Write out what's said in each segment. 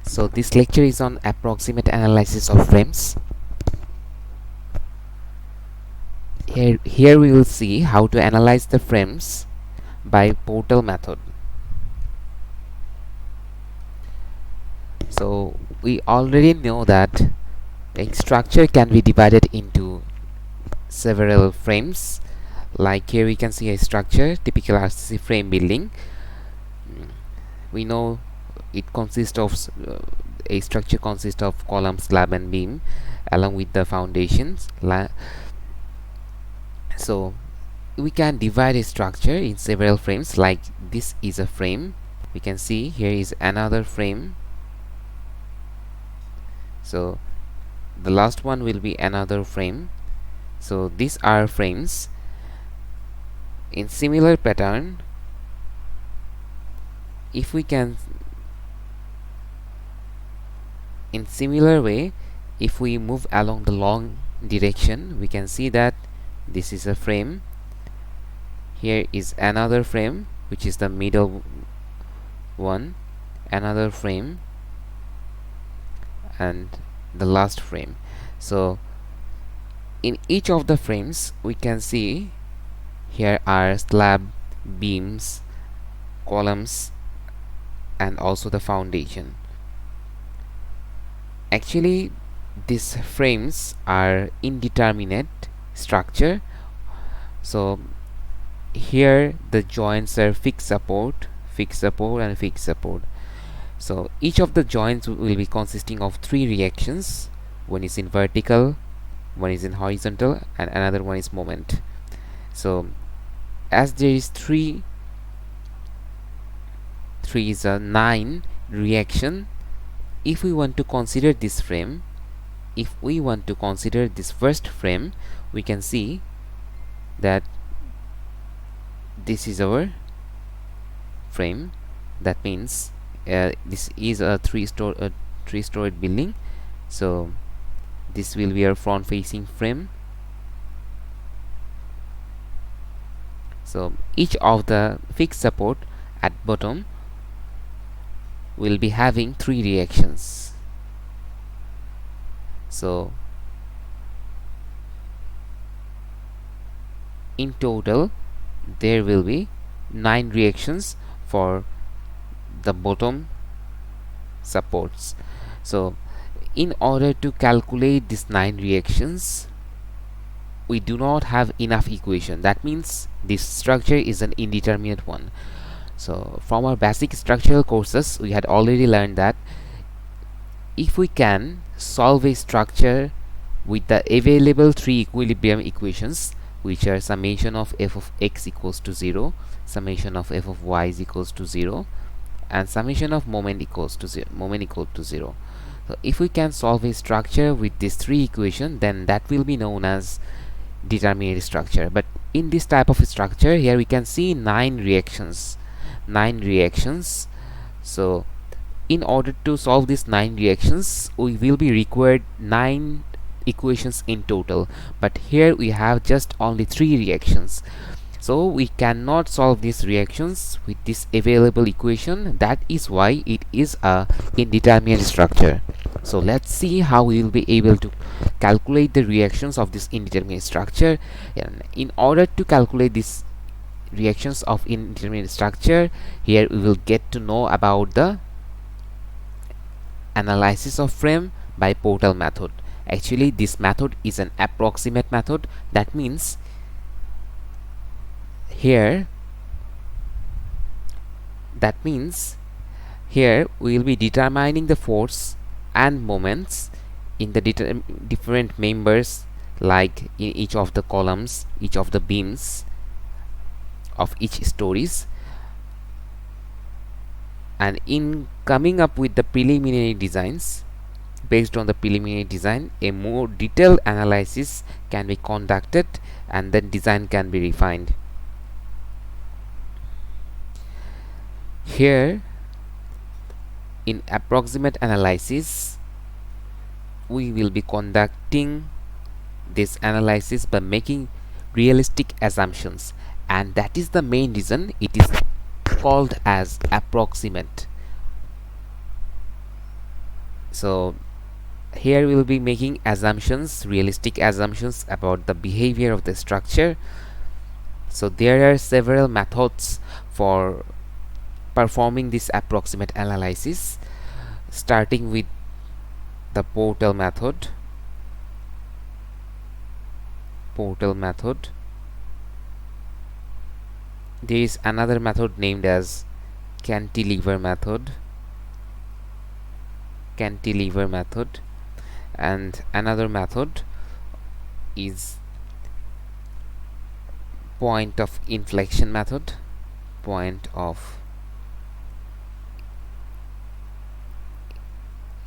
So this lecture is on approximate analysis of frames. Here we will see how to analyze the frames by portal method. So we already know that a structure can be divided into several frames. Like here we can see a structure, typical RCC frame building. We know it consists of a structure consists of column, slab and beam along with the foundations. So we can divide a structure in several frames. Like this is a frame, we can see here is another frame, so the last one will be another frame. So these are frames. In similar pattern, if we can in similar way, if we move along the long direction, we can see that this is a frame, here is another frame which is the middle one, another frame, and the last frame. So in each of the frames we can see here are slab, beams, columns, and also the foundation. Actually these frames are indeterminate structure. So here the joints are fixed support, and fixed support. So each of the joints will be consisting of three reactions. One is in vertical, one is in horizontal, and another one is moment. So as there is three is a 9 reaction. If we want to consider this frame, if we want to consider this first frame, we can see that this is our frame. That means this is a three-story building. So this will be our front facing frame. So each of the fixed support at bottom will be having 3 reactions. So in total there will be 9 reactions for the bottom supports. So in order to calculate these 9 reactions, we do not have enough equation. That means this structure is an indeterminate one. So from our basic structural courses, we had already learned that if we can solve a structure with the available 3 equilibrium equations, which are summation of f of x equals to 0, summation of f of y is equals to 0, and summation of moment equals to 0, So if we can solve a structure with these 3 equations, then that will be known as determinate structure. But in this type of structure, here we can see 9 reactions. So in order to solve these 9 reactions, we will be required 9 equations in total, but here we have just only 3 reactions. So we cannot solve these reactions with this available equation. That is why it is a indeterminate structure. So let's see how we will be able to calculate the reactions of this indeterminate structure. And in order to calculate these reactions of indeterminate structure, here we will get to know about the analysis of frame by portal method. Actually this method is an approximate method. That means here we will be determining the force and moments in the different members, like in each of the columns, each of the beams of each stories, and in coming up with the preliminary designs. Based on the preliminary design, a more detailed analysis can be conducted and then design can be refined. Here in approximate analysis, we will be conducting this analysis by making realistic assumptions, and that is the main reason it is called as approximate. So here we will be making assumptions, realistic assumptions about the behavior of the structure. So there are several methods for performing this approximate analysis, starting with the portal method. There is another method named as cantilever method, and another method is point of inflection method. Point of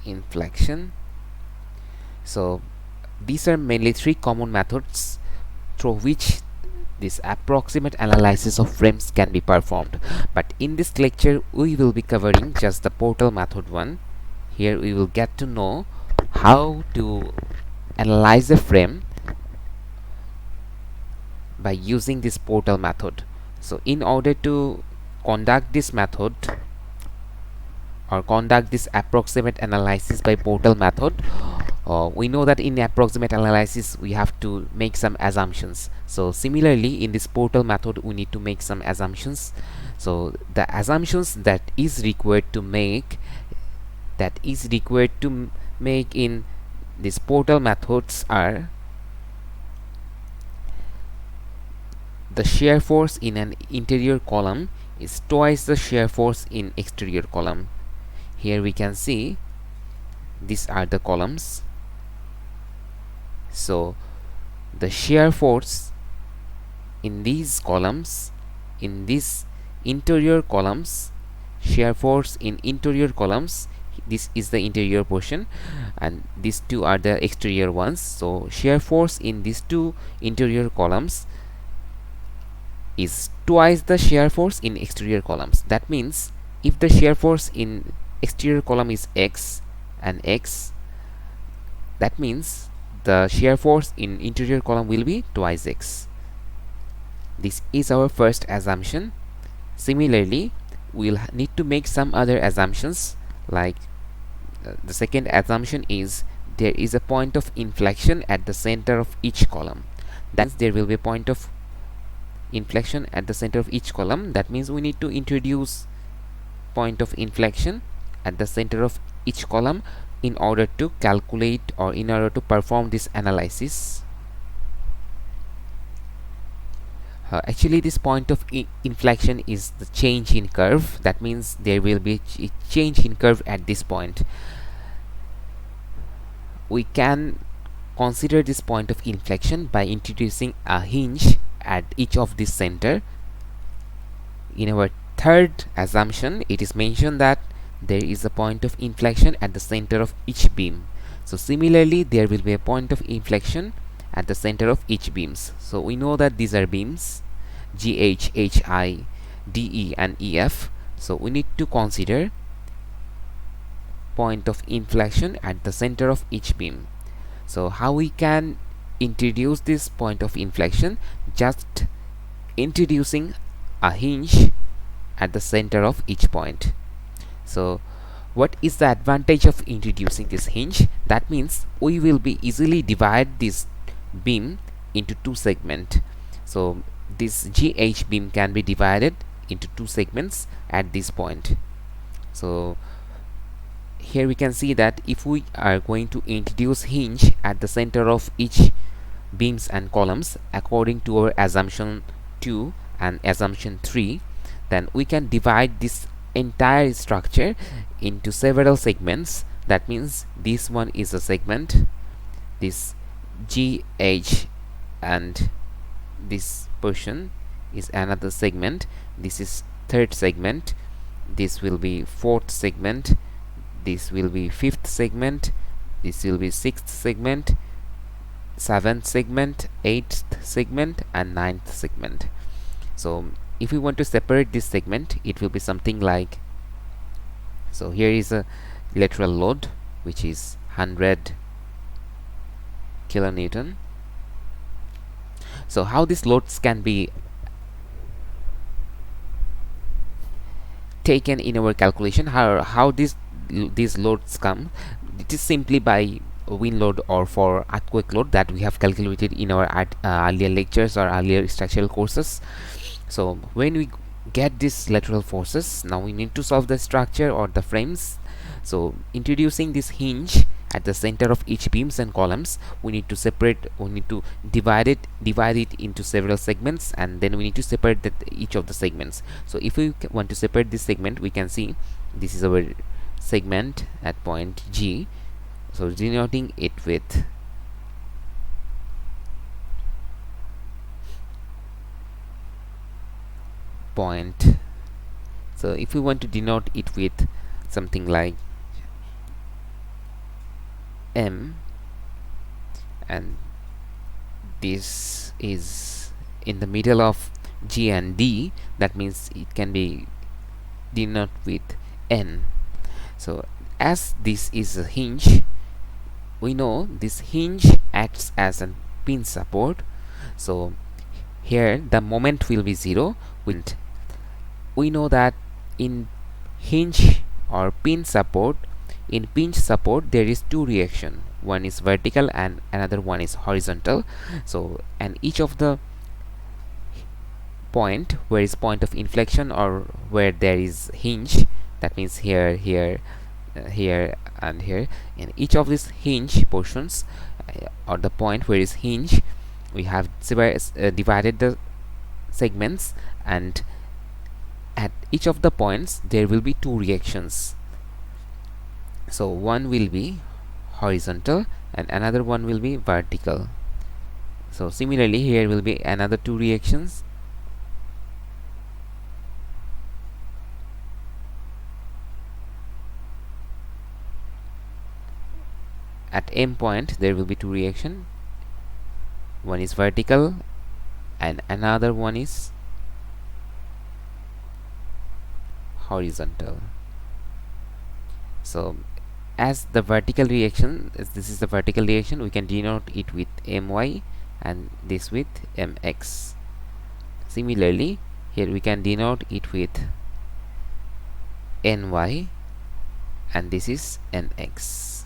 inflection. So these are mainly three common methods through which this approximate analysis of frames can be performed, but in this lecture we will be covering just the portal method one. Here we will get to know how to analyze a frame by using this portal method. So in order to conduct this method or conduct this approximate analysis by portal method, we know that in approximate analysis we have to make some assumptions. So similarly in this portal method we need to make some assumptions. So the assumptions that is required to make in these portal methods are: the shear force in an interior column is twice the shear force in exterior column. Here we can see these are the columns. So the shear force in these columns, in these interior columns, shear force in interior columns, this is the interior portion and these two are the exterior ones. So shear force in these two interior columns is twice the shear force in exterior columns. That means if the shear force in exterior column is x and x, that means the shear force in interior column will be twice x. This is our first assumption. Similarly, we'll need to make some other assumptions, like the second assumption is there is a point of inflection at the center of each column. That means there will be a point of inflection at the center of each column. That means we need to introduce point of inflection at the center of each column in order to calculate or in order to perform this analysis. Actually this point of inflection is the change in curve. That means there will be a change in curve at this point. We can consider this point of inflection by introducing a hinge at each of this center. In our third assumption, it is mentioned that there is a point of inflection at the center of each beam. So similarly, there will be a point of inflection at the center of each beams. So we know that these are beams GH, HI, DE and EF. So we need to consider point of inflection at the center of each beam. So how we can introduce this point of inflection? Just introducing a hinge at the center of each point. So what is the advantage of introducing this hinge? That means we will be easily divide this beam into two segments. So this GH beam can be divided into two segments at this point. So here we can see that if we are going to introduce hinge at the center of each beams and columns according to our assumption 2 and assumption 3, then we can divide this entire structure into several segments. That means this one is a segment, this GH and this portion is another segment, this is third segment, this will be fourth segment, this will be fifth segment, this will be sixth segment, seventh segment, eighth segment and ninth segment. So if we want to separate this segment, it will be something like, so here is a lateral load which is 100 kilonewton. So how these loads can be taken in our calculation, how these loads come, it is simply by wind load or for earthquake load that we have calculated in our earlier lectures or earlier structural courses. So when we get these lateral forces, now we need to solve the structure or the frames. So introducing this hinge at the center of each beams and columns, we need to divide it into several segments, and then we need to separate each of the segments. So if we want to separate this segment, we can see this is our segment at point G, so denoting it with point. So if we want to denote it with something like M, and this is in the middle of G and D, that means it can be denoted with N. So as this is a hinge, we know this hinge acts as a pin support. So here the moment will be 0. We know that in hinge or pin support, in pinch support there is two reaction, one is vertical and another one is horizontal. So and each of the point where is point of inflection or where there is hinge, that means here, here, here and here, in each of these hinge portions or the point where is hinge, we have divided the segments, and at each of the points there will be two reactions. So one will be horizontal and another one will be vertical. So similarly here will be another two reactions. At M point there will be two reaction, one is vertical and another one is horizontal. So as the vertical reaction, as this is the vertical reaction, we can denote it with My and this with Mx. Similarly here we can denote it with Ny and this is Nx.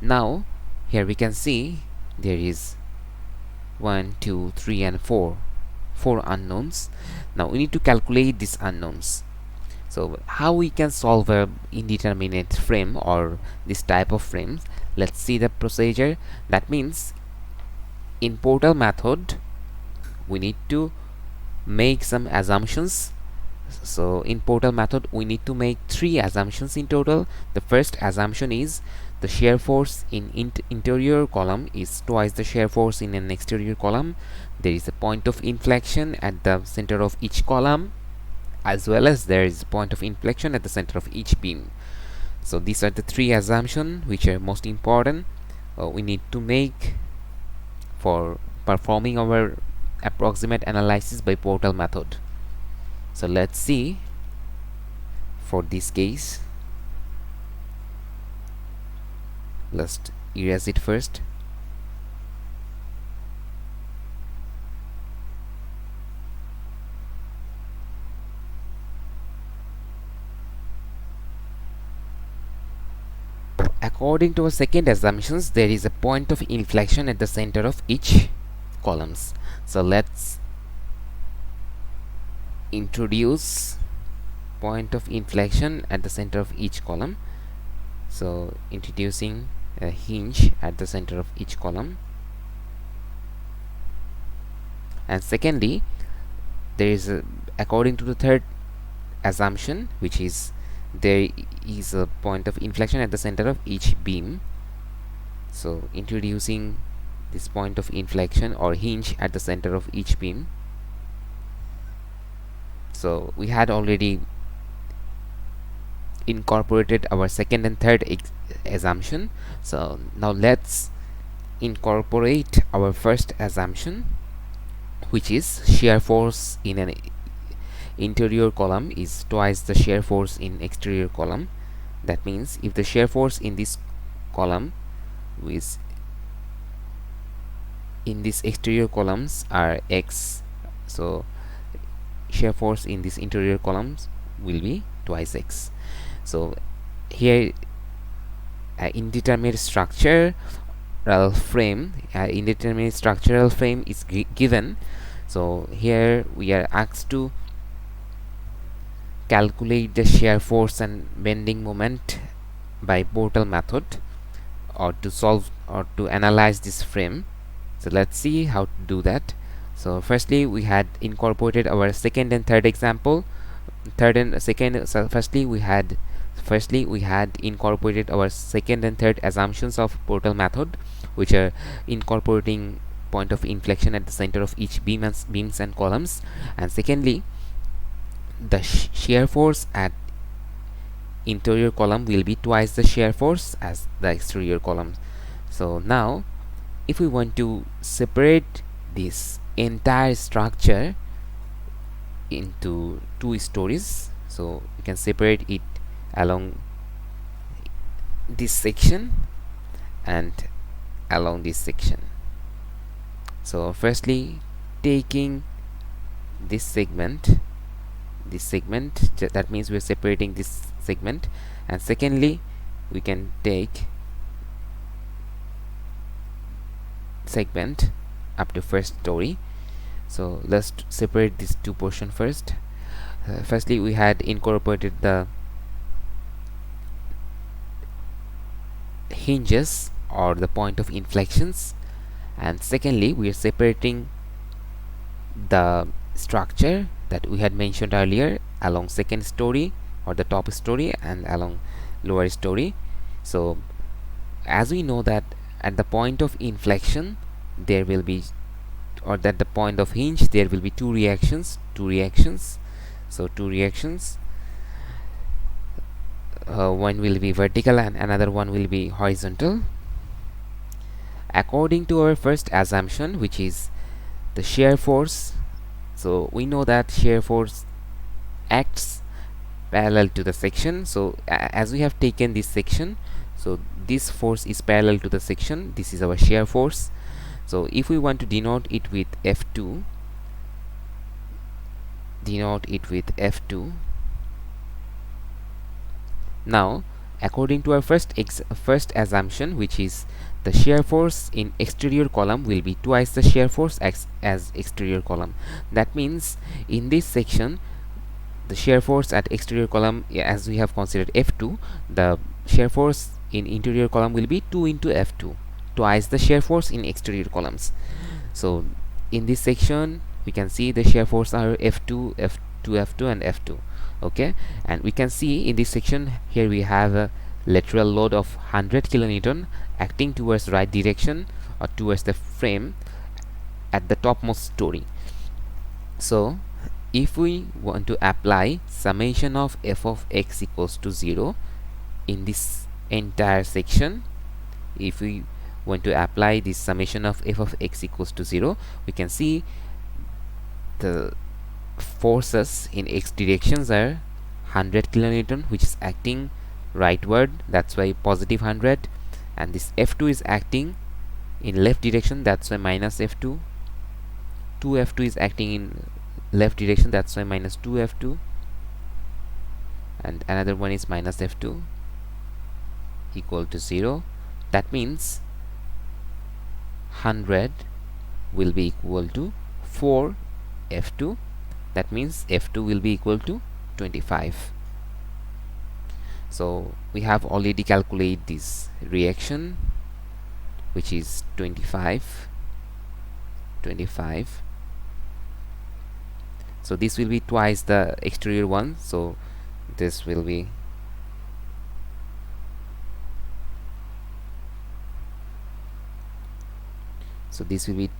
Now here we can see there is 1, 2, 3 and 4 unknowns. Now we need to calculate these unknowns. So how we can solve a indeterminate frame or this type of frames? Let's see the procedure. That means in portal method we need to make some assumptions. So in portal method we need to make 3 assumptions in total. The first assumption is the shear force in interior column is twice the shear force in an exterior column. There is a point of inflection at the center of each column, as well as there is a point of inflection at the center of each beam. So these are the 3 assumptions which are most important we need to make for performing our approximate analysis by portal method. So let's see for this case. Let's erase it first. According to our second assumptions, there is a point of inflection at the center of each columns. So let's introduce point of inflection at the center of each column. So introducing a hinge at the center of each column. And secondly, there is according to the third assumption, which is there is a point of inflection at the center of each beam. So introducing this point of inflection or hinge at the center of each beam. So we had already incorporated our second and third assumption. So now let's incorporate our first assumption, which is shear force in an interior column is twice the shear force in exterior column. That means if the shear force in this column is in these exterior columns are x, so shear force in these interior columns will be twice x. So here indeterminate structural frame. Indeterminate structural frame is given. So here we are asked to calculate the shear force and bending moment by Portal method, or to solve or to analyze this frame. So let's see how to do that. So firstly, we had incorporated our second and third example. Firstly we had incorporated our second and third assumptions of Portal method, which are incorporating point of inflection at the center of each beams and columns, and secondly, the shear force at interior column will be twice the shear force as the exterior column. So now if we want to separate this entire structure into two stories, so we can separate it along this section and along this section. So firstly, taking this segment, that means we're separating this segment, and secondly we can take segment up to first story. So let's separate these two portions first. Firstly, we had incorporated the hinges or the point of inflections, and secondly we are separating the structure that we had mentioned earlier along second story or the top story and along lower story. So as we know that at the point of inflection there will be, or at the point of hinge there will be two reactions. So two reactions, one will be vertical and another one will be horizontal. According to our first assumption, which is the shear force, so we know that shear force acts parallel to the section. So as we have taken this section, so this force is parallel to the section. This is our shear force. So if we want to denote it with F2, now according to our first assumption, which is the shear force in exterior column will be twice the shear force as exterior column. That means in this section the shear force at exterior column, as we have considered F2, the shear force in interior column will be 2 into F2, twice the shear force in exterior columns. So in this section we can see the shear force are F2, F2 and F2. Okay, and we can see in this section here we have a lateral load of 100 kilonewton acting towards right direction or towards the frame at the topmost story. So if we want to apply summation of f of x equals to 0 in this entire section, if we want to apply this summation of f of x equals to 0, we can see the forces in x directions are 100 kilonewton, which is acting rightward, that's why positive 100, and this F2 is acting in left direction, that's why minus F2. 2F2 is acting in left direction, that's why minus 2F2, and another one is minus F2 equal to 0. That means 100 will be equal to 4 F2. That means F2 will be equal to 25. So we have already calculated this reaction, which is 25. So this will be twice the exterior one, so this will be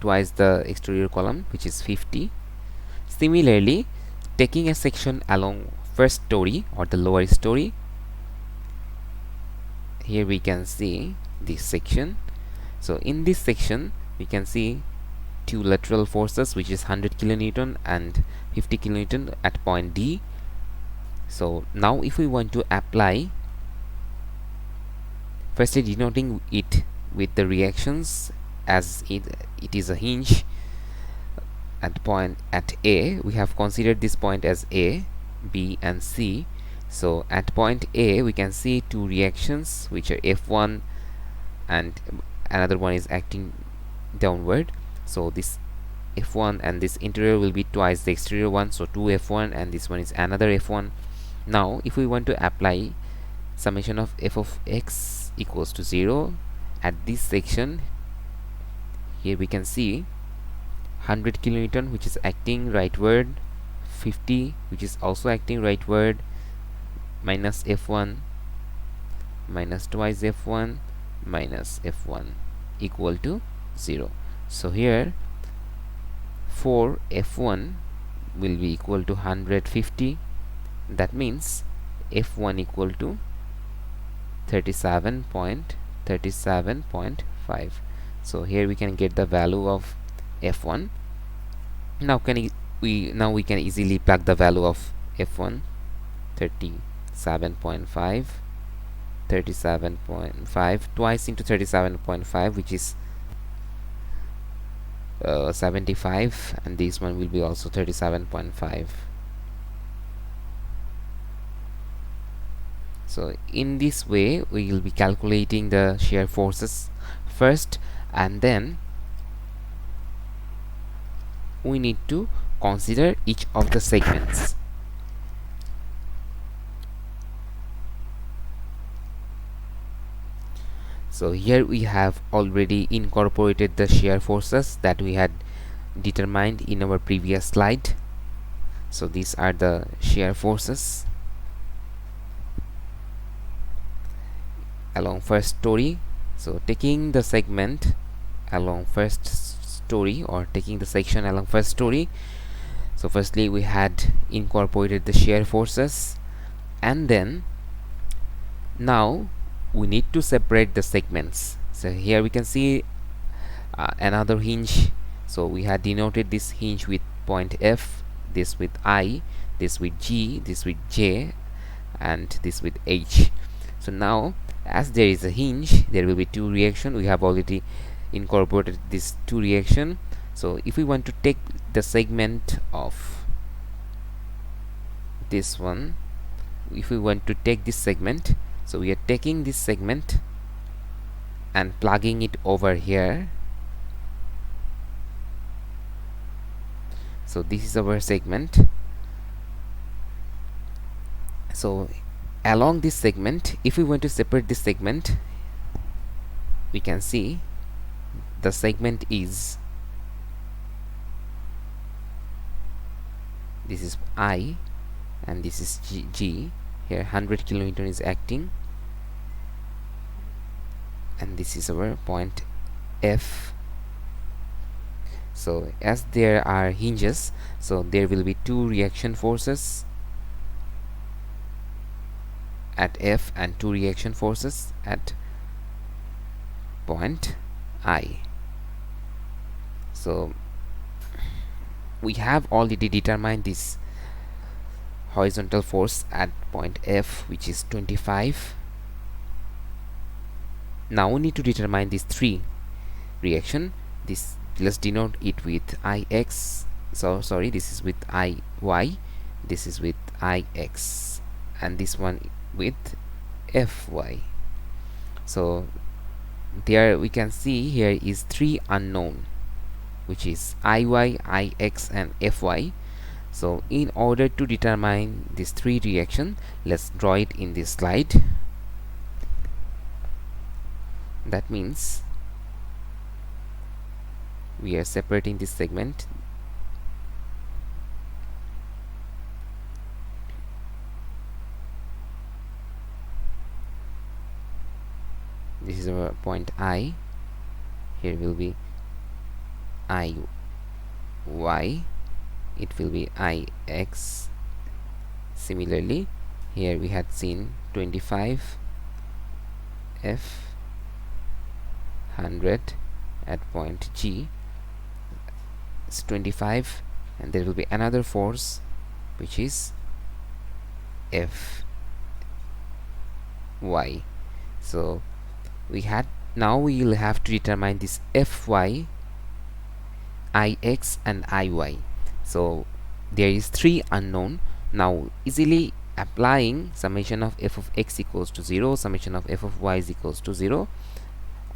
twice the exterior column, which is 50. Similarly, taking a section along first story or the lower story, here we can see this section. So in this section we can see two lateral forces, which is 100 kilonewton and 50 kilonewton at point D. So now if we want to apply, firstly denoting it with the reactions, as it is a hinge at point at A, we have considered this point as A, B and C. So at point A we can see two reactions which are F1 and another one is acting downward. So this F1 and this interior will be twice the exterior one, so 2F1, and this one is another F1. Now if we want to apply summation of f of x equals to 0 at this section, here we can see 100 kilonewton which is acting rightward, 50 which is also acting rightward, minus F1 minus twice F1 minus F1 equal to 0. So here for F1 will be equal to 150. That means F1 equal to 37.5. So here we can get the value of F1. Now we can easily plug the value of F1. 37.5 twice into 37.5, which is 75, and this one will be also 37.5. So in this way we will be calculating the shear forces first, and then we need to consider each of the segments. So here we have already incorporated the shear forces that we had determined in our previous slide. So these are the shear forces along first story. So taking the segment along first story, or taking the section along first story, so firstly we had incorporated the shear forces, and then now we need to separate the segments. So here we can see another hinge. So we had denoted this hinge with point F, this with I, this with G, this with J, and this with H. So now as there is a hinge, there will be two reaction. We have already incorporated this two reaction. So if we want to take the segment of this one, if we want to take this segment, so we are taking this segment and plugging it over here. So this is our segment. So along this segment, if we want to separate this segment, we can see the segment is, this is I and this is G. Here 100 kilonewton is acting, and this is our point F. So as there are hinges, so there will be two reaction forces at F and two reaction forces at point I. So we have already determined this horizontal force at point F, which is 25. Now we need to determine these three reaction. This, let's denote it with Ix. So sorry, this is with Iy, this is with Ix, and this one with Fy. So there we can see here is three unknown, which is Iy, Ix, and Fy. So in order to determine these three reaction, let's draw it in this slide. That means we are separating this segment. This is our point I. Here will be Iy, it will be Ix. Similarly, here we had seen 25 F, 100 at point G. It's 25, and there will be another force which is Fy. So we had, now we will have to determine this Fy, Ix, and Iy. So there is three unknown. Now easily applying summation of f of x equals to 0, summation of f of y is equals to 0,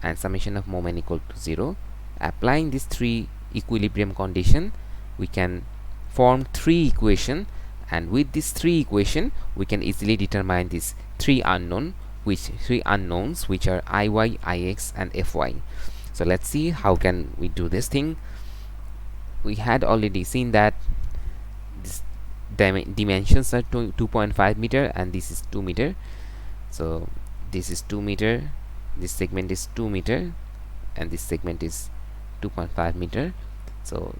and summation of moment equal to 0. Applying these three equilibrium condition, we can form three equation, and with this three equation we can easily determine these three unknowns, which are iy, ix, and fy. So let's see how can we do this thing. We had already seen that this dimensions are 2.5 meter, and this is 2 meter. So this is 2 meter, this segment is 2 meter, and this segment is 2.5 meter. So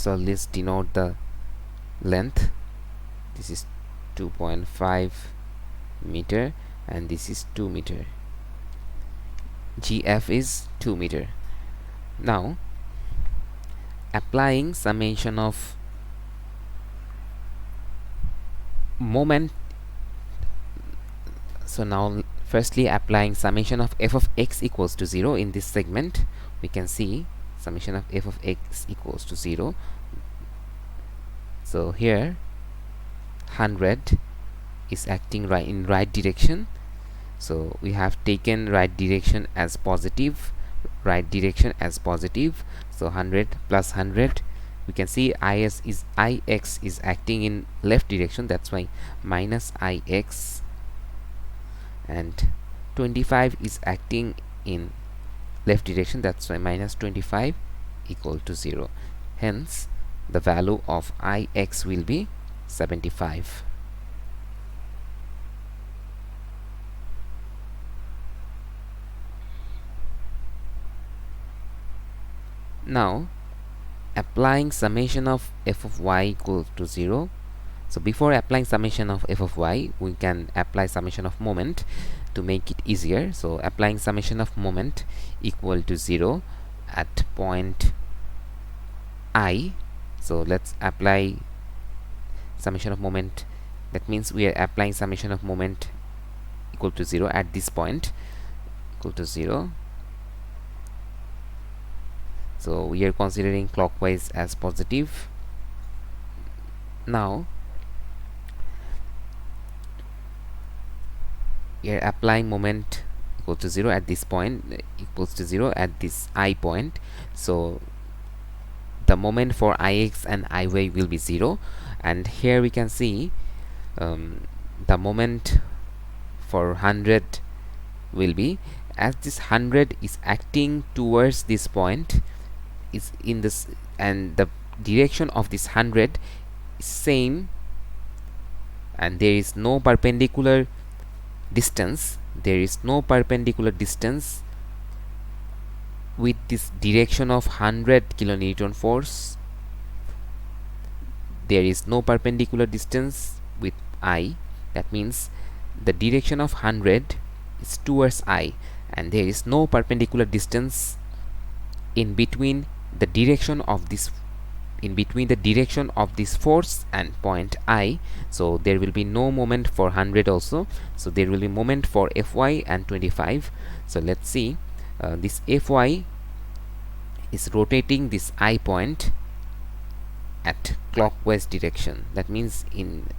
let's denote the length. This is 2.5 meter, and this is 2 meter. GF is 2 meter. Now applying summation of moment. So now firstly applying summation of f of x equals to 0 in this segment, we can see summation of f of x equals to 0. So here 100 is acting in right direction, so we have taken right direction as positive. So 100 plus 100, we can see ix is acting in left direction, that's why minus ix, and 25 is acting in left direction, that's why minus 25 equal to 0. Hence the value of ix will be 75. Now applying summation of f of y equal to 0. So before applying summation of f of y, we can apply summation of moment to make it easier. So applying summation of moment equal to 0 at point I. So let's apply summation of moment. That means we are applying summation of moment equal to 0 at this point, equal to 0. So we are considering clockwise as positive. Now we are applying moment equal to 0 at this point, equals to 0 at this I point. So the moment for ix and iy will be 0, and here we can see the moment for 100 will be, as this 100 is acting towards this point, is in this, and the direction of this 100 is same, and there is no perpendicular distance. With this direction of 100 kilonewton force. There is no perpendicular distance with I. That means the direction of 100 is towards I, and there is no perpendicular distance in between the direction of this force and point I. So there will be no moment for 100 also. So there will be moment for Fy and 25. So let's see, this Fy is rotating this I point at clockwise direction. That means in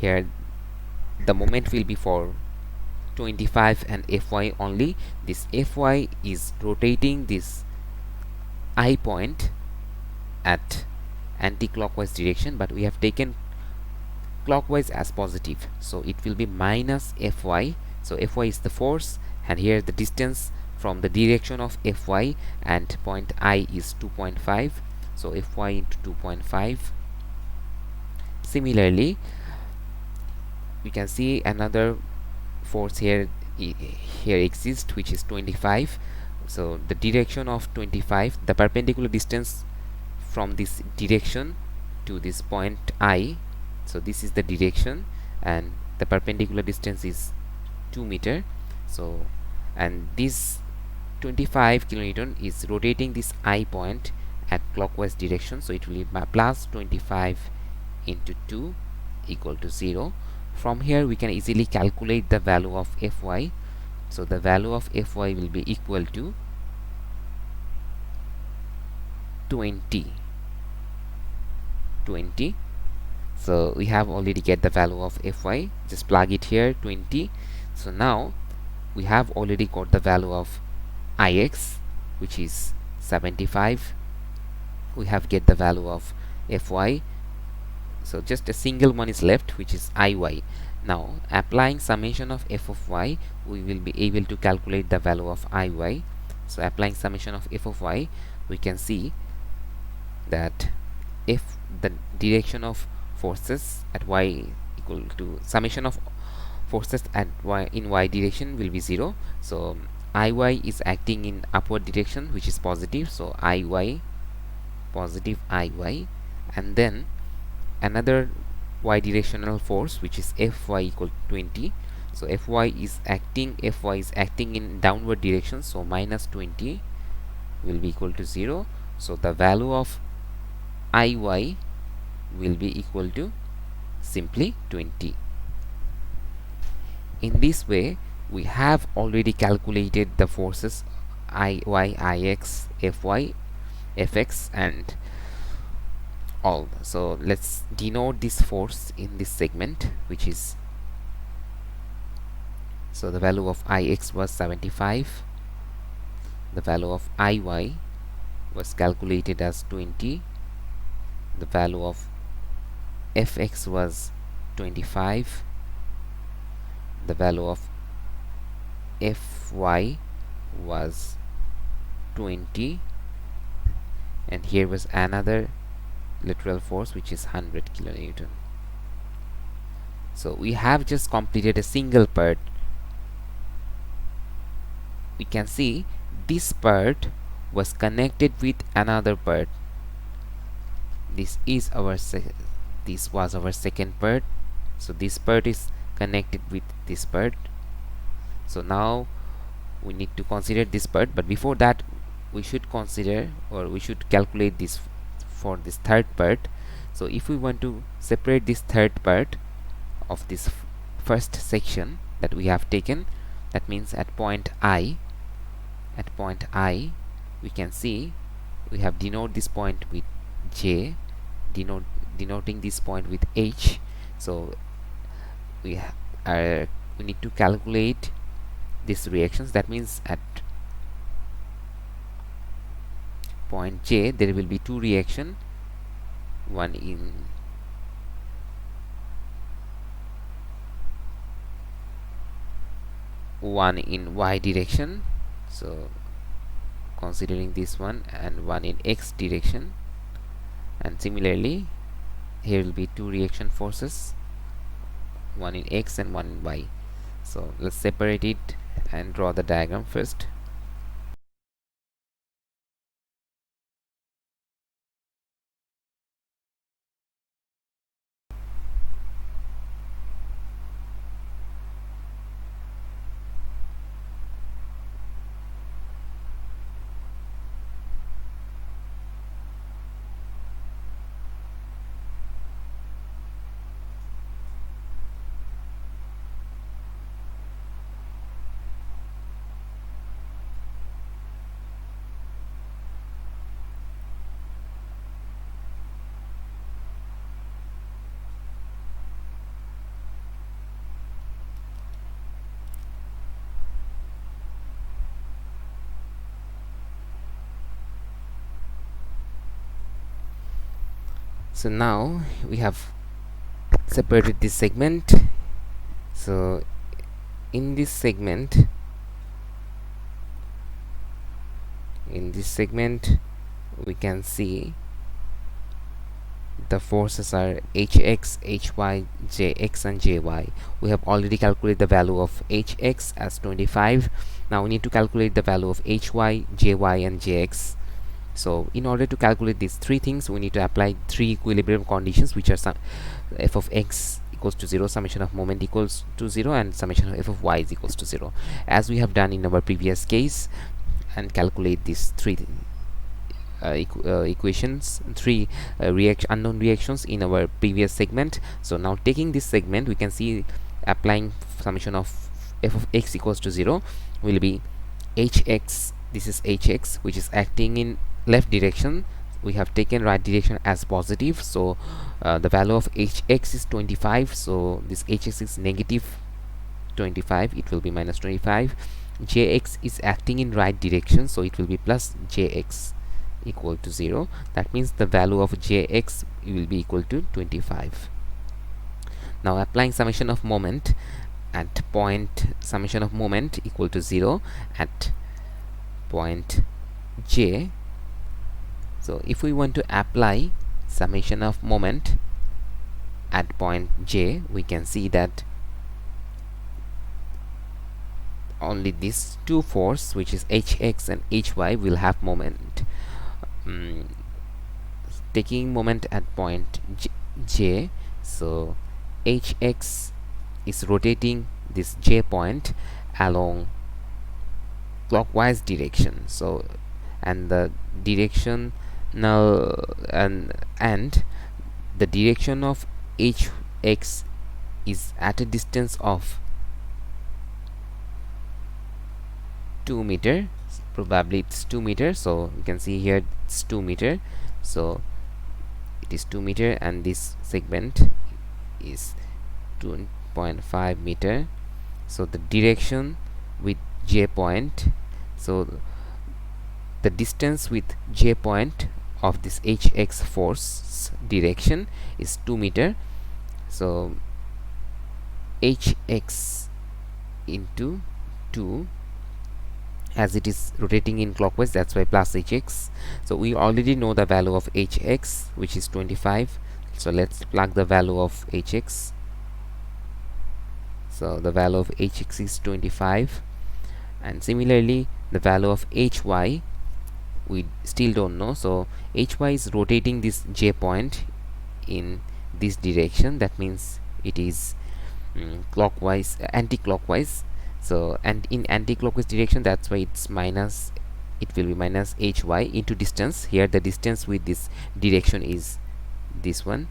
here the moment will be for 25 and Fy only. This Fy is rotating this I point at anti-clockwise direction, but we have taken clockwise as positive, so it will be minus Fy. So Fy is the force, and here the distance from the direction of Fy and point I is 2.5. So Fy into 2.5. Similarly, we can see another force here exists, which is 25. So the direction of 25, the perpendicular distance from this direction to this point I, so this is the direction, and the perpendicular distance is 2 meter. So, and this 25 kilonewton is rotating this I point at clockwise direction, so it will be plus 25 into 2 equal to 0. From here we can easily calculate the value of Fy. So the value of Fy will be equal to 20. So we have already get the value of fy, just plug it here, 20. So now we have already got the value of ix, which is 75. We have get the value of fy, so just a single one is left, which is iy. Now applying summation of f of y, we will be able to calculate the value of iy. So applying summation of f of y, we can see that if the direction of forces at y equal to summation of forces at y in y direction will be 0, so iy is acting in upward direction, which is positive, so iy, positive iy, and then another y directional force, which is fy equal to 20. So fy is acting in downward direction, so minus 20 will be equal to 0. So the value of iy will be equal to simply 20. In this way, we have already calculated the forces iy, ix, fy, fx, and all. So let's denote this force in this segment, which is, so the value of ix was 75, the value of iy was calculated as 20, the value of fx was 25, the value of fy was 20, and here was another lateral force, which is 100 kilonewton. So we have just completed a single part. We can see this part was connected with another part. This was our second part, so this part is connected with this part. So now we need to consider this part, but before that we should consider, or we should calculate this for this third part. So if we want to separate this third part of this first section that we have taken, that means at point I, we can see we have denoted this point with J, denoting this point with H. So we need to calculate these reactions. That means at point J there will be two reactions, one in y direction, so considering this one, and one in x direction, and similarly here will be two reaction forces, one in x and one in y. So let's separate it and draw the diagram first. So now we have separated this segment. So in this segment we can see the forces are hx, hy, jx and jy. We have already calculated the value of hx as 25. Now we need to calculate the value of hy, jy and jx. So in order to calculate these three things, we need to apply three equilibrium conditions, which are f of x equals to 0, summation of moment equals to 0, and summation of f of y is equals to 0, as we have done in our previous case, and calculate these three equations, three unknown reactions in our previous segment. So now taking this segment, we can see applying summation of f of x equals to 0 will be hx, this is hx, which is acting in left direction, we have taken right direction as positive, so the value of hx is 25, so this hx is negative 25, it will be minus 25. Jx is acting in right direction, so it will be plus jx equal to 0. That means the value of jx will be equal to 25. Now applying summation of moment at point summation of moment equal to 0 at point j. So if we want to apply summation of moment at point j, we can see that only these two forces, which is hx and hy, will have moment. Taking moment at point j, so hx is rotating this j point along clockwise direction, so and the direction and the direction of hx is at a distance of 2 meter, probably it's 2 meter, so you can see here it's 2 meter, so it is 2 meter, and this segment is 2.5 meter. So the direction with j point, so the distance with j point of this hx force direction is 2 meter, so hx into 2, as it is rotating in clockwise, that's why plus hx. So we already know the value of hx, which is 25, so let's plug the value of hx. So the value of hx is 25, and similarly the value of hy we still don't know, so hy is rotating this j point in this direction, that means it is clockwise, anti-clockwise, so and in anti-clockwise direction, that's why it's minus, it will be minus hy into distance. Here the distance with this direction is this one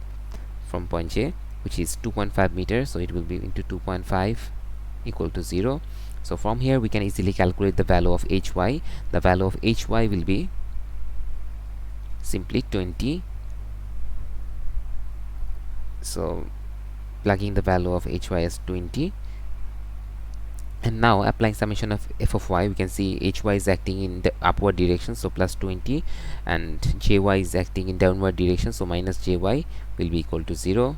from point j, which is 2.5 meters, so it will be into 2.5 equal to 0. So from here we can easily calculate the value of hy. The value of hy will be simply 20, so plugging the value of hy as 20. And now applying summation of f of y, we can see hy is acting in the upward direction, so plus 20, and jy is acting in downward direction, so minus jy will be equal to 0.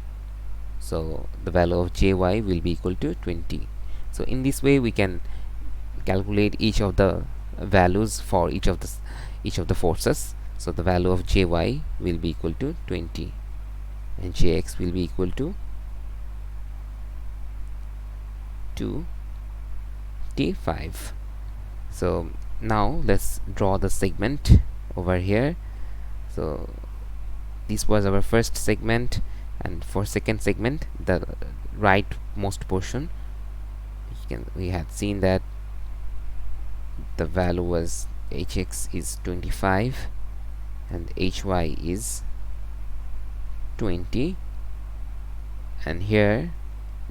So the value of jy will be equal to 20. So in this way we can calculate each of the values for each of the forces. So the value of jy will be equal to 20, and jx will be equal to 2t5. So now let's draw the segment over here. So this was our first segment, and for second segment, the rightmost portion, we had seen that the value was hx is 25 and hy is 20, and here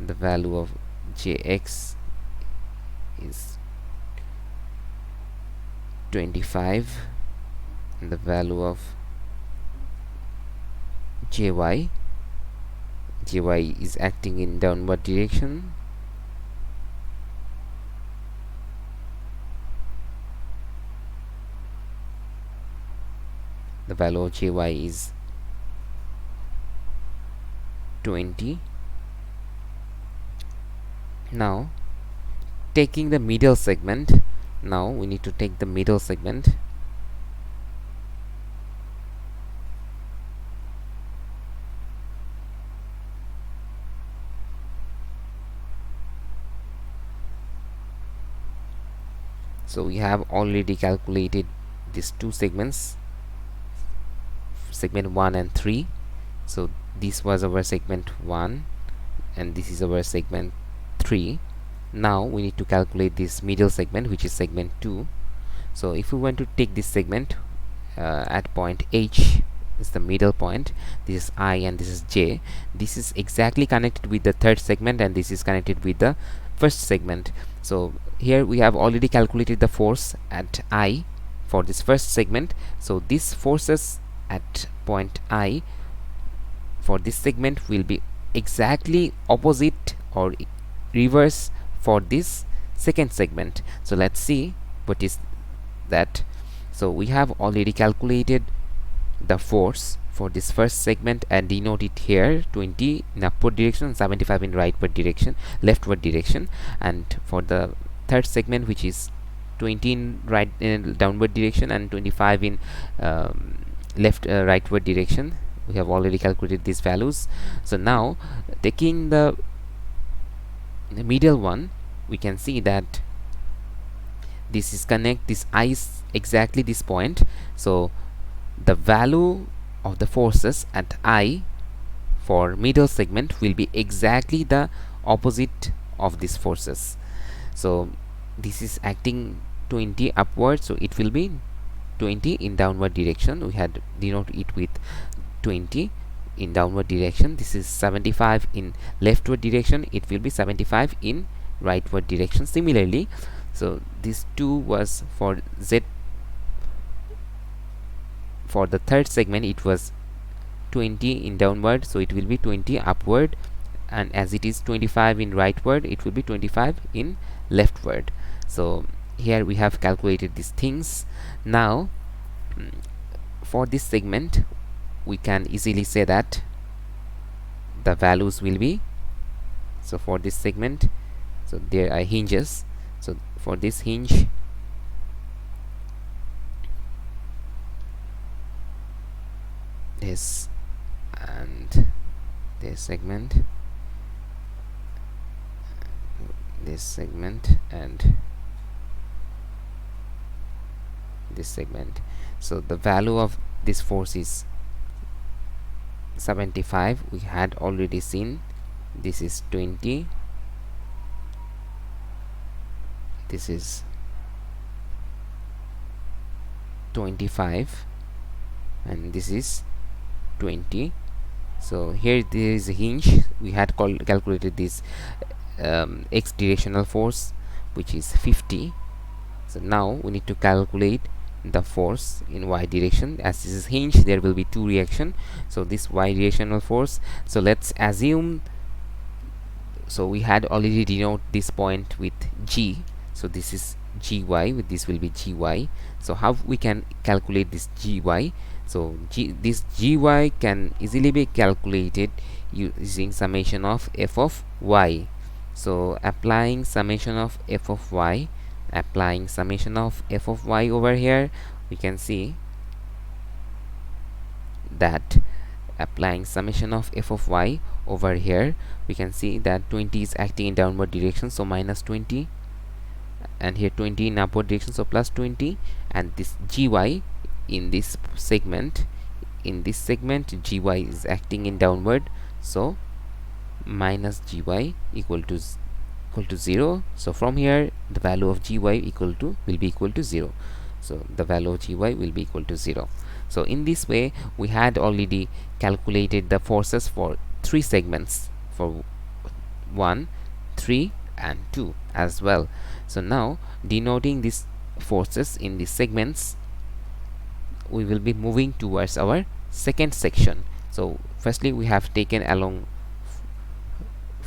the value of jx is 25 and the value of jy is acting in downward direction, the value of jy is 20. Now taking the middle segment, now we need to take the middle segment. So we have already calculated these two segments, segment 1 and 3. So this was our segment 1 and this is our segment 3. Now we need to calculate this middle segment, which is segment 2. So if we want to take this segment at point H, is the middle point, this is I and this is J, this is exactly connected with the third segment and this is connected with the first segment. So here we have already calculated the force at I for this first segment. So these forces at point I for this segment will be exactly opposite or reverse for this second segment. So let's see what is that. So we have already calculated the force for this first segment and denote it here 20 in upward direction, 75 in rightward direction, leftward direction, and for the third segment, which is 20 in downward direction and 25 in rightward direction, we have already calculated these values. So now taking the middle one, we can see that this is connect, this I is exactly this point. So the value of the forces at I for middle segment will be exactly the opposite of these forces. So this is acting 20 upward, so it will be 20 in downward direction. We had denoted it with 20 in downward direction. This is 75 in leftward direction, it will be 75 in rightward direction. Similarly, so this 2 was for Z. For the third segment, it was 20 in downward, so it will be 20 upward, and as it is 25 in rightward, it will be 25 in leftward. So here we have calculated these things. Now for this segment, we can easily say that the values will be, so for this segment, so there are hinges. So for this hinge, this and this segment, this segment, and this segment. So the value of this force is 75. We had already seen this is 20, this is 25, and this is 20. So here there is a hinge. We had calculated this x directional force, which is 50. So now we need to calculate the force in y direction. As this is hinge, there will be two reaction. So this y directional force, so let's assume, so we had already denote this point with g, so this is gy, with this will be gy. So how we can calculate this gy? So this gy can easily be calculated using summation of f of y. So applying summation of f of y, applying summation of f of y over here, we can see that applying summation of f of y over here, we can see that 20 is acting in downward direction, so minus 20, and here 20 in upward direction, so plus 20, and this gy in this segment, gy is acting in downward, so minus gy equal to 0. So from here the value of gy will be equal to 0. So the value of gy will be equal to 0. So in this way we had already calculated the forces for 3 segments, for 1, 3 and 2 as well. So now denoting these forces in these segments, we will be moving towards our second section. So firstly we have taken along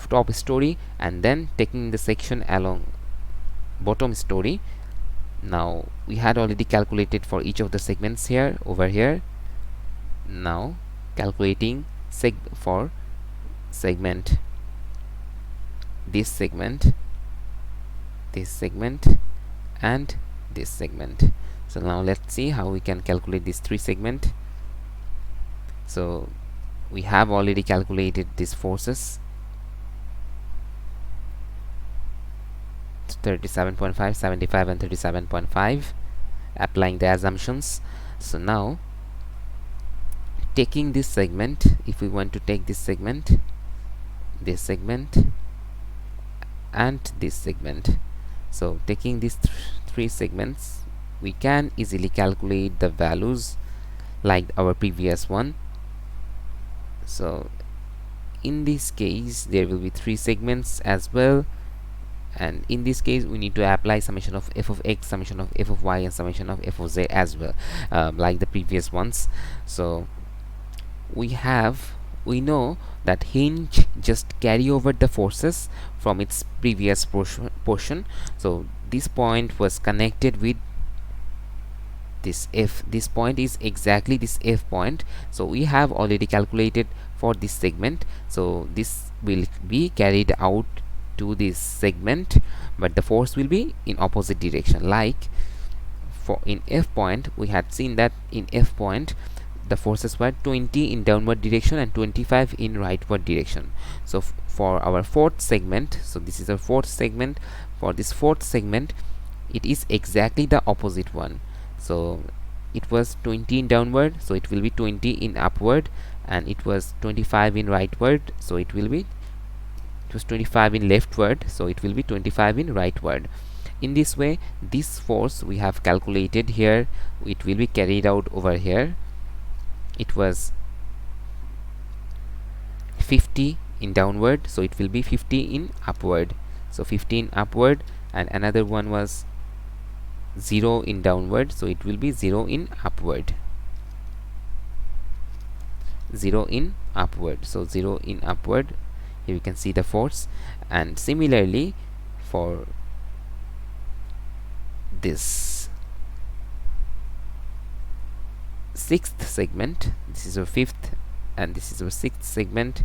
top story and then taking the section along bottom story. Now we had already calculated for each of the segments here over here. Now calculating for segment, this segment, this segment and this segment. So now let's see how we can calculate these 3 segment. So we have already calculated these forces, 37.5, 75 and 37.5, applying the assumptions. So now taking this segment, if we want to take this segment and this segment, so taking these 3 segments, we can easily calculate the values like our previous one. So in this case there will be 3 segments as well, and in this case we need to apply summation of f of x, summation of f of y, and summation of f of z as well, like the previous ones. So we know that hinge just carry over the forces from its previous portion. So this point was connected with this f. This point is exactly this f point, so we have already calculated for this segment. So this will be carried out to this segment, but the force will be in opposite direction. Like for in f point, we had seen that in f point the forces were 20 in downward direction and 25 in rightward direction. So for our fourth segment, so this is our fourth segment, for this fourth segment it is exactly the opposite one. So it was 20 in downward, so it will be 20 in upward, and it was 25 in rightward, so it was 25 in leftward, so it will be 25 in rightward. In this way, this force we have calculated here, it will be carried out over here. It was 50 in downward, so it will be 50 in upward. So 50 in upward, and another one was 0 in downward, so it will be 0 in upward. 0 in upward, so 0 in upward. Here you can see the force. And similarly for this sixth segment, this is our fifth and this is our sixth segment,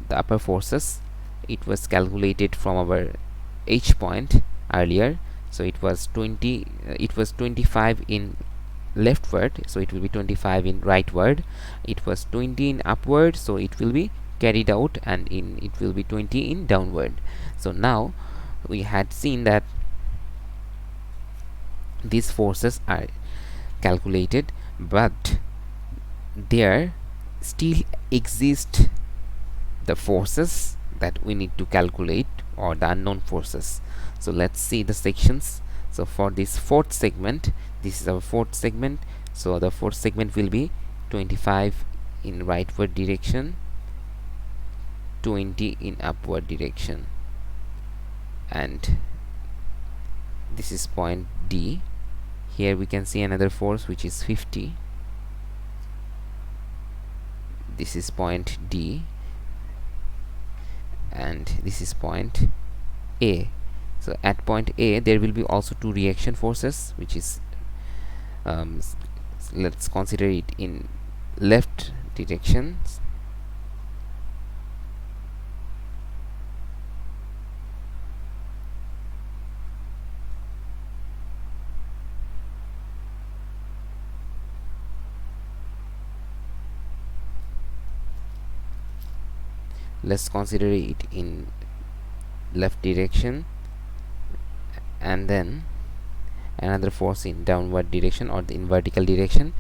the upper forces, it was calculated from our h point earlier. So it was 25 in leftward, so it will be 25 in rightward. It was 20 in upward, so it will be carried out, and it will be 20 in downward. So now we had seen that these forces are calculated, but there still exist the forces that we need to calculate, or the unknown forces. So let's see the sections. So for this fourth segment, this is our fourth segment, so the fourth segment will be 25 in rightward direction, 20 in upward direction, and this is point D. Here we can see another force which is 50. This is point D, and this is point A. So at point A there will be also two reaction forces, which is let's consider it in left directions. Let's consider it in left direction, and then another force in downward direction or in vertical direction.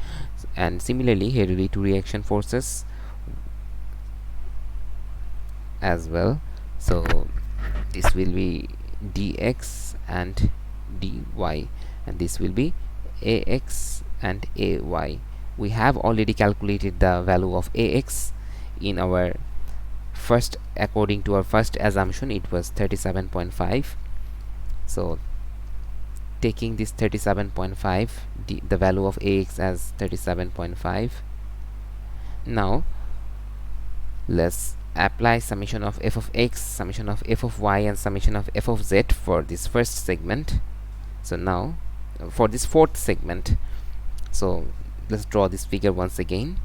And similarly here will be two reaction forces as well. So this will be dx and dy, and this will be ax and ay. We have already calculated the value of ax in our first, according to our first assumption, it was 37.5. so taking this 37.5, the value of ax as 37.5, now let's apply summation of f of x, summation of f of y, and summation of f of z for this first segment. So now for this fourth segment, so let's draw this figure once again.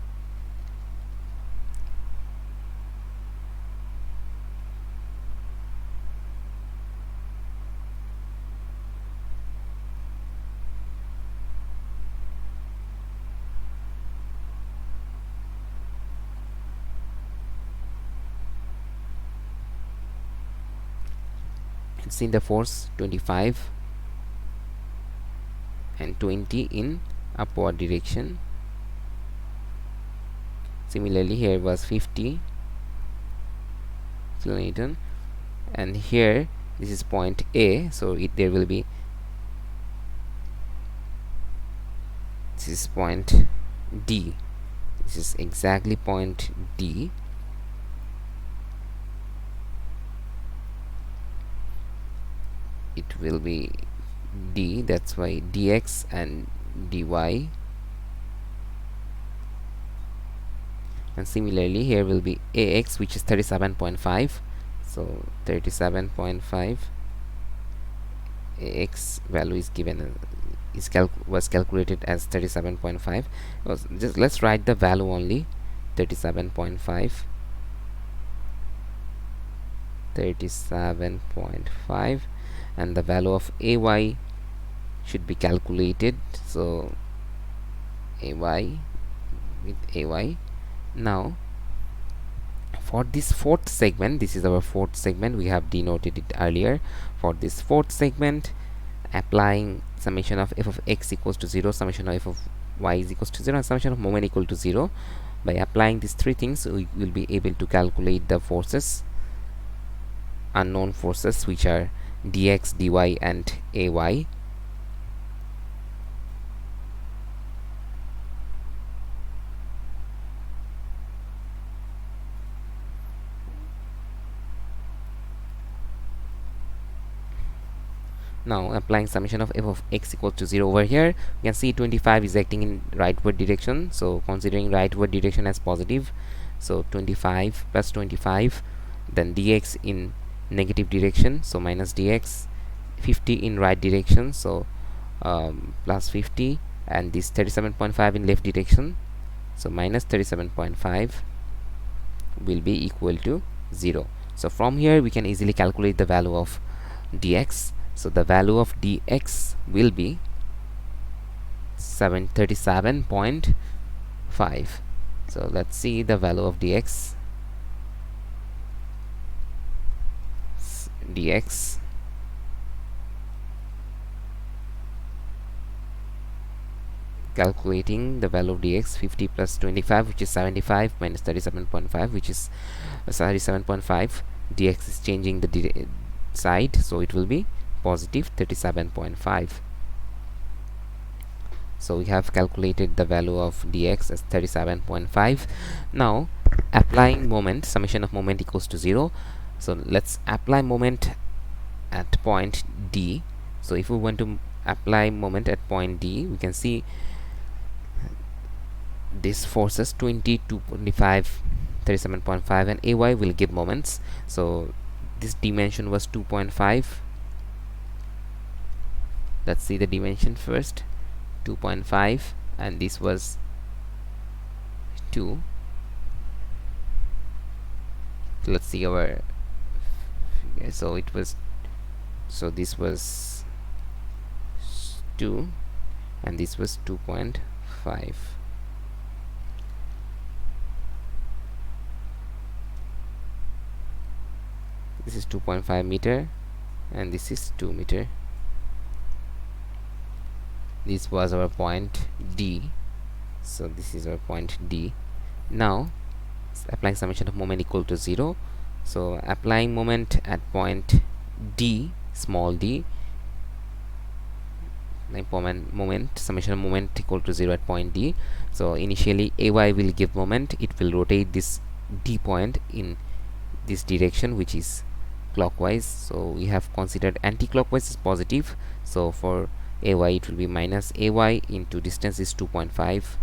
See the force 25 and 20 in upward direction. Similarly here was 50 kilonewton, and here this is point A, so there will be, this is point D, this is exactly point D. will be d, that's why dx and dy, and similarly here will be ax, which is 37.5. so 37.5 ax value is given was calculated as 37.5. Just let's write the value only, 37.5, 37.5, and the value of ay should be calculated. So ay with ay. Now for this fourth segment, this is our fourth segment, we have denoted it earlier. For this fourth segment, applying summation of f of x equals to 0, summation of f of y is equals to 0, and summation of moment equal to 0. By applying these three things, we will be able to calculate the forces, unknown forces, which are dx, dy, and ay. Now applying summation of f of x equals to 0 over here, you can see 25 is acting in rightward direction, so considering rightward direction as positive, so 25 plus 25, then dx in negative direction, so minus dx, 50 in right direction, so plus 50, and this 37.5 in left direction, so minus 37.5 will be equal to 0. So from here we can easily calculate the value of dx. So the value of dx will be 37.5. so let's see the value of dx. Calculating the value of dx, 50 plus 25, which is 75, minus 37.5, which is 37.5. dx is changing the side, so it will be positive 37.5. so we have calculated the value of dx as 37.5. now applying moment, summation of moment equals to 0. So let's apply moment at point D. So if we want to apply moment at point D, we can see this forces 20, 2.5, 37.5, and ay will give moments. So this dimension was 2.5. let's see the dimension first, 2.5, and this was 2. Let's see our figure. So it was, so this was 2 and this was 2.5. this is 2.5 meter and this is 2 meter. This was our point D. So this is our point D. Now applying summation of moment equal to 0. So applying moment at point D, small d, like moment summation of moment equal to 0 at point D. So initially ay will give moment, it will rotate this D point in this direction, which is clockwise. So we have considered anti-clockwise is positive, so for ay it will be minus ay into distance is 2.5.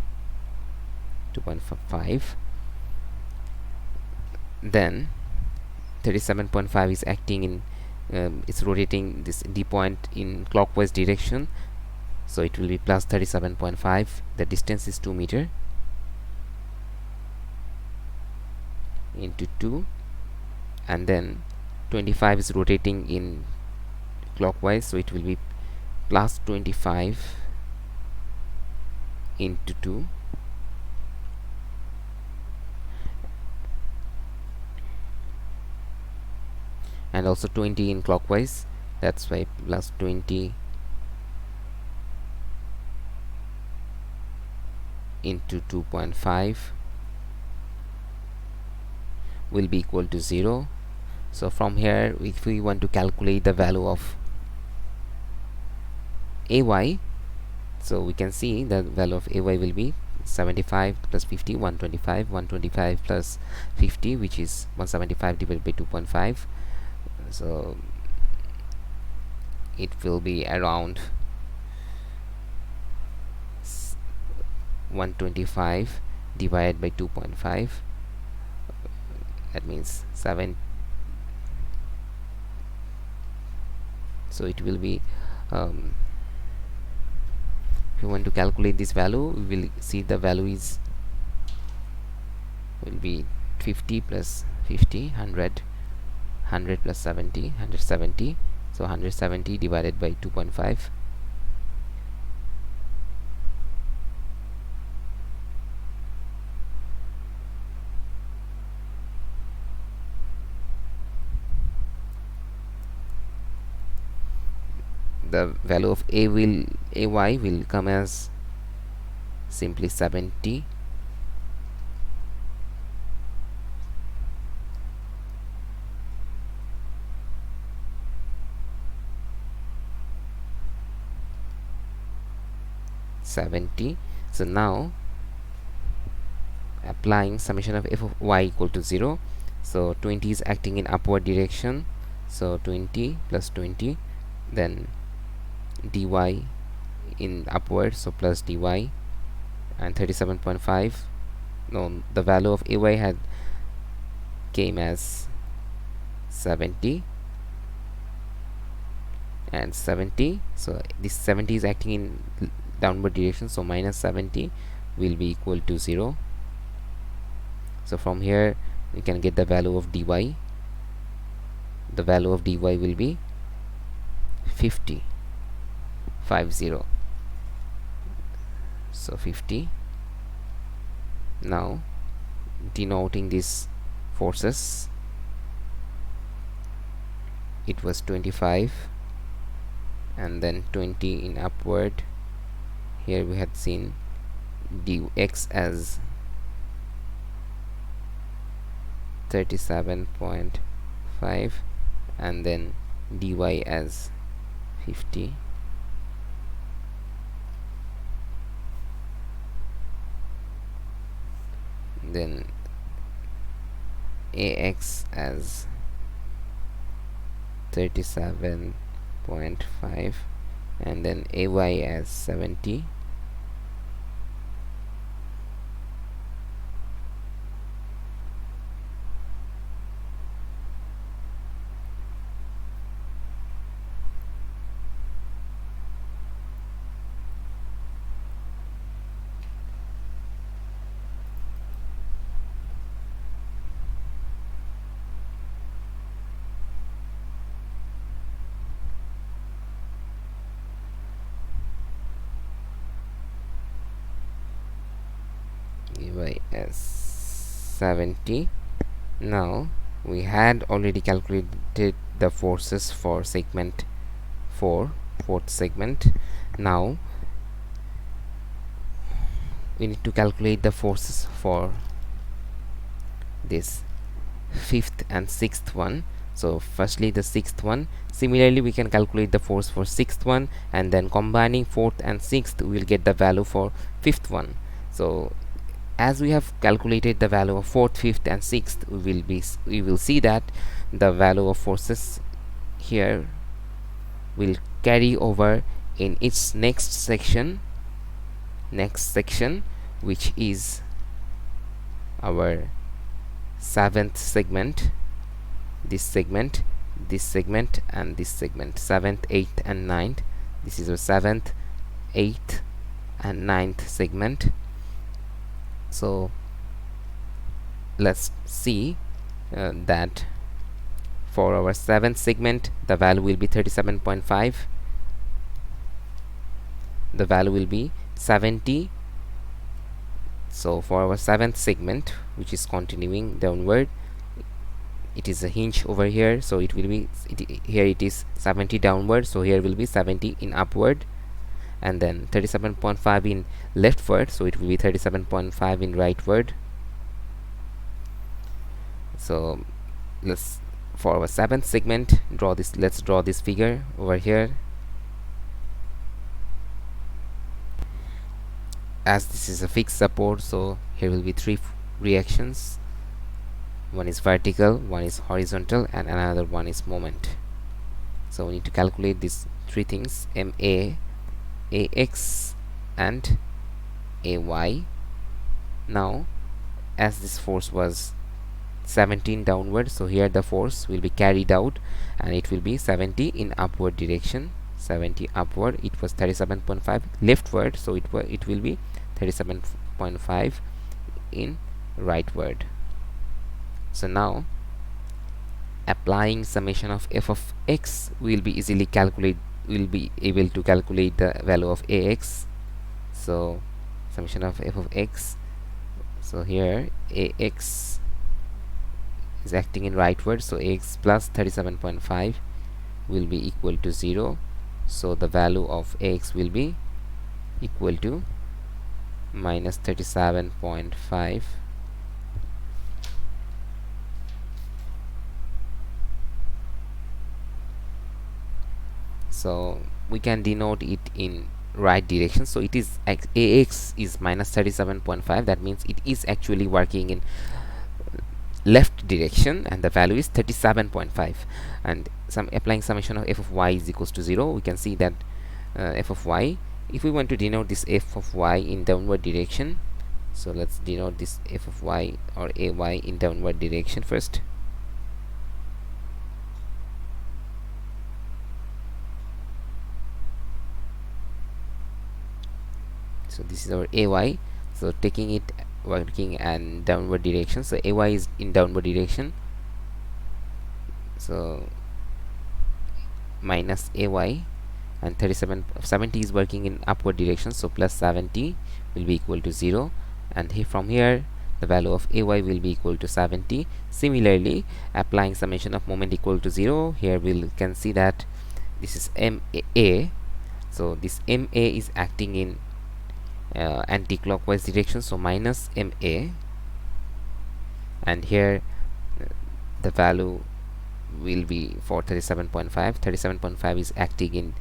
Then 37.5 is acting in it's rotating this D point in clockwise direction, so it will be plus 37.5. the distance is 2 meter into 2, and then 25 is rotating in clockwise, so it will be plus 25 into 2, and also 20 in clockwise, that's why plus 20 into 2.5 will be equal to 0. So from here, if we want to calculate the value of ay, so we can see the value of ay will be 75 plus 50, 125, 125 plus 50, which is 175 divided by 2.5. So it will be around 125 divided by 2.5, that means 7. So it will be if you want to calculate this value, we will see the value will be 50 plus 50, 100, 100 plus 70, 170. So 170 divided by 2.5, the value of ay will come as simply 70. So now applying summation of f of y equal to 0, so 20 is acting in upward direction, so 20 plus 20, then dy in upward, so plus dy, and 37.5, no, the value of ay had came as 70 and 70, so this 70 is acting in downward direction, so minus 70 will be equal to 0. So from here we can get the value of dy. The value of dy will be 50, 50. So 50. Now denoting these forces, it was 25 and then 20 in upward. Here we had seen dx as 37.5 and then dy as 50. Then ax as 37.5 and then ay as 70. As 70. Now we had already calculated the forces for segment 4, fourth segment. Now we need to calculate the forces for this fifth and sixth one. So firstly the sixth one, similarly we can calculate the force for sixth one, and then combining fourth and sixth we will get the value for fifth one. So as we have calculated the value of fourth, fifth and sixth, we will see that the value of forces here will carry over in its next section, which is our seventh segment, this segment, and this segment, seventh, eighth and ninth. This is our seventh, eighth and ninth segment. So let's see that for our seventh segment the value will be 37.5, the value will be 70. So for our seventh segment, which is continuing downward, it is a hinge over here, so it will be here it is 70 downward, so here will be 70 in upward, and then 37.5 in leftward, so it will be 37.5 in rightward. So let's, for our seventh segment, let's draw this figure over here. As this is a fixed support, so here will be three reactions. One is vertical, one is horizontal, and another one is moment. So we need to calculate this three things: MA, AX, and AY. Now, as this force was 17 downward, so here the force will be carried out and it will be 70 in upward direction. 70 upward, it was 37.5 leftward, so it will be 37.5 in rightward. So now, applying summation of f of x, will be able to calculate the value of ax. So summation of f of x, so here ax is acting in rightward, so ax plus 37.5 will be equal to 0. So the value of ax will be equal to minus 37.5. So we can denote it in right direction. So it is ax is minus 37.5. that means it is actually working in left direction, and the value is 37.5. And applying summation of f of y is equals to 0, we can see that f of y, if we want to denote this f of y in downward direction, so let's denote this f of y or ay in downward direction first. So this is our ay, so taking it working in downward direction, so ay is in downward direction, so minus ay, and 70 is working in upward direction, so plus 70 will be equal to 0, and from here the value of ay will be equal to 70. Similarly, applying summation of moment equal to 0, here we can see that this is ma, so this ma is acting in anti-clockwise direction, so minus ma, and here the value will be for 37.5. 37.5 is acting in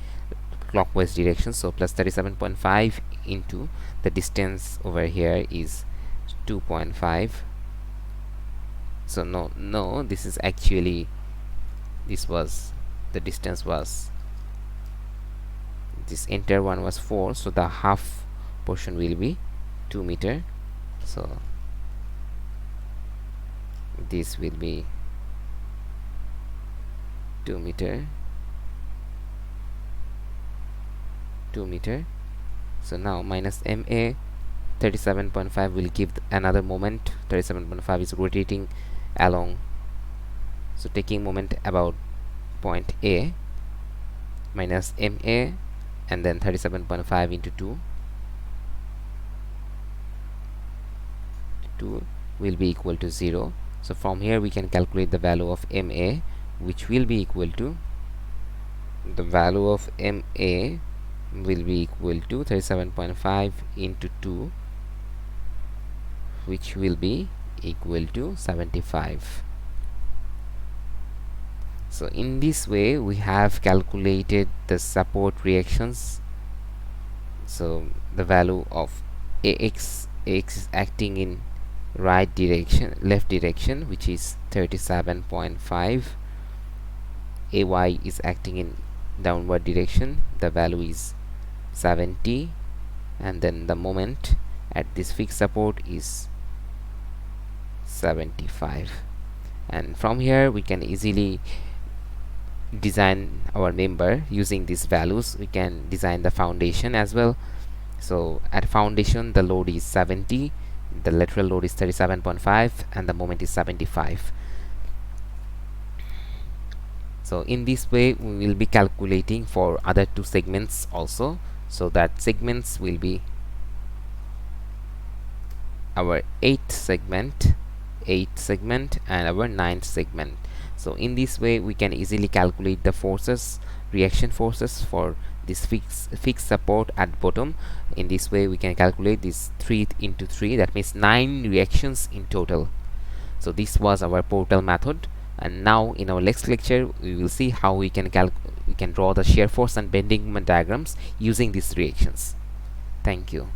clockwise direction, so plus 37.5 into the distance over here is 2.5. so no, this is actually, this was the distance was, this entire one was 4, so the half portion will be 2 meter, so this will be 2 meter. So now minus ma, 37.5 will give another moment. 37.5 is rotating along, so taking moment about point A, minus ma, and then 37.5 into 2 will be equal to 0. So from here we can calculate the value of ma, which will be equal to, the value of ma will be equal to 37.5 into 2, which will be equal to 75. So in this way we have calculated the support reactions. So the value of ax is acting in left direction, which is 37.5. ay is acting in downward direction, the value is 70, and then the moment at this fixed support is 75. And from here we can easily design our member using these values. We can design the foundation as well. So at foundation the load is 70, the lateral load is 37.5, and the moment is 75. So in this way we will be calculating for other two segments also. So that segments will be our 8th segment and our 9th segment. So in this way we can easily calculate the forces, reaction forces for this fixed support at bottom. In this way we can calculate this 3 into 3, that means 9 reactions in total. So this was our portal method, and now in our next lecture we will see how we can draw the shear force and bending moment diagrams using these reactions. Thank you.